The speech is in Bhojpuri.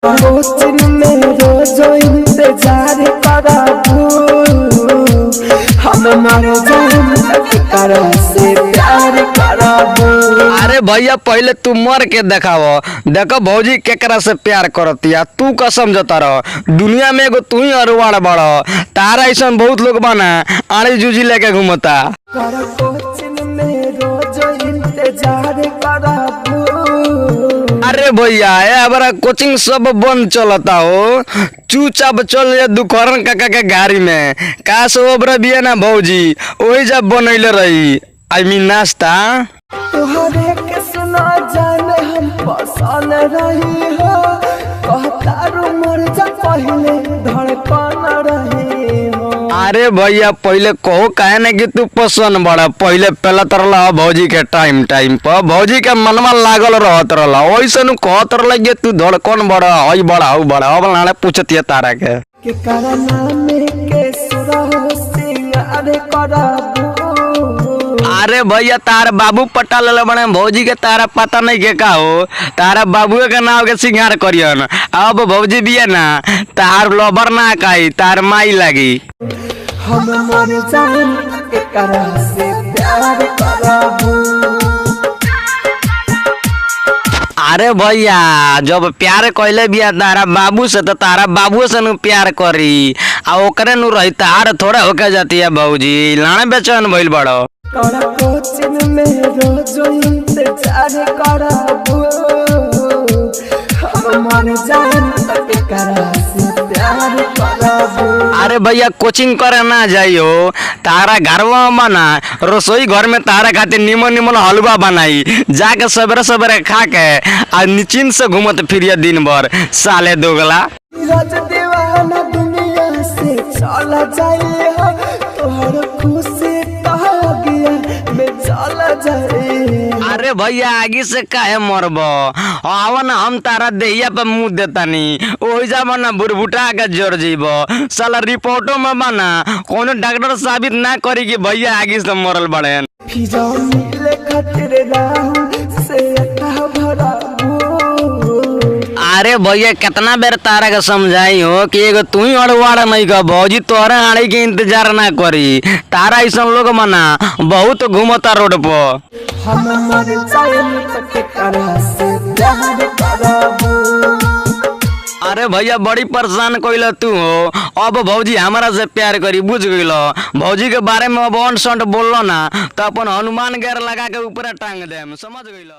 कोचिंग में रोज इंतजार कराबू हम मर जाएं से प्यार कराबू। अरे भैया पहले तू मर के देखावो, देखो भौजी केकरा से प्यार करतिया। तू का समझता रह, दुनिया में एगो तू ही अरवाड़ बड़, तारा ऐसा बहुत लोग बना आड़ी जूझी लेके घूमता। कोचिंग में रोज इंतजार कराबू। अरे भैया हमारा कोचिंग सब बंद चलता हो, चुपचाप चल जा दुखरन काका के गाड़ी में। का सोबरा भी है ना भौजी, वही जब बनैले रही आई मीन नाश्ता। तुहरे के सुना जाने हम पसंद रही हो, कहता रू मर जा पहले धड़कन रही हो। अरे भैया पहले कहो काहे ना कि तू पसंद बड़ा, पहले पहला तरला भौजी के टाइम पर भौजी के मनवा लागल रहत रहला, वैसे नु कहत रहला कि तू धड़कन बड़ा हई बड़ा हऊ बड़ा। अब लाने पूछतिया तारा के करना में के सुरह सिंगार कराबू। अरे भैया तार बाबू पटा ले बने भौजी के, तारा पता नहीं के का हो, तारा बाबू के नाव के सिंगार करियन। अब भौजी भी है ना तार लबर ना काई, तार माई लगी। हम मर जाएं एकरा से प्यार कराबू। अरे भैया जब प्यार कैले बिया तारा बाबू से, तो तारा बाबू से नु प्यार करी आ ओकरे नु रही तार थोड़ा होके जाती है भौजी, लाने बेचैन भइल बड़ो। कोचिंग में रोज इंतजार कराबू हम मर जाएं एकरा से प्यार कराबू। अरे भैया कोचिंग करे ना जाइयो, तारा घरवा बना रसोई घर में तारा खातिर निमन निमन हलवा बनाई, जाके सवेरे सवेरे खा के आ निचिन से घूमत फिरिया दिन भर साले दोगला। रज दीवाना दुनिया से चला जाए हो, तोहर खुशी कहा गया मैं चला जाए। अरे भैया आगे से काहे मरबो, आवन हम तारा देहिया पे मुंह देतानी, ओही जा बना बुरबुटा के जोर जीबो। साला रिपोर्टो में बना कोनो डॉक्टर साबित ना करी कि भैया आगे से मरल बड़े। फिजा मिले खातिर राहु से अथा भराबू। अरे भैया कितना बेर तारा के समझाई हो कि एगो तू ही अड़वाड़ा नहीं का भौजी तोहरे आड़ी के इंतजार ना करी, तारा ऐसा लोग मना बहुत घूमता रोड पर। हम मर जाएं एकरा से प्यार कराबू। अरे भैया बड़ी परेशान कइल तू हो, अब भौजी हमारा से प्यार करी बुझ गइल। भौजी के बारे में अब अंट संट बोललो ना तो अपन हनुमान गैर लगा के ऊपर टांग देम, समझ गइल।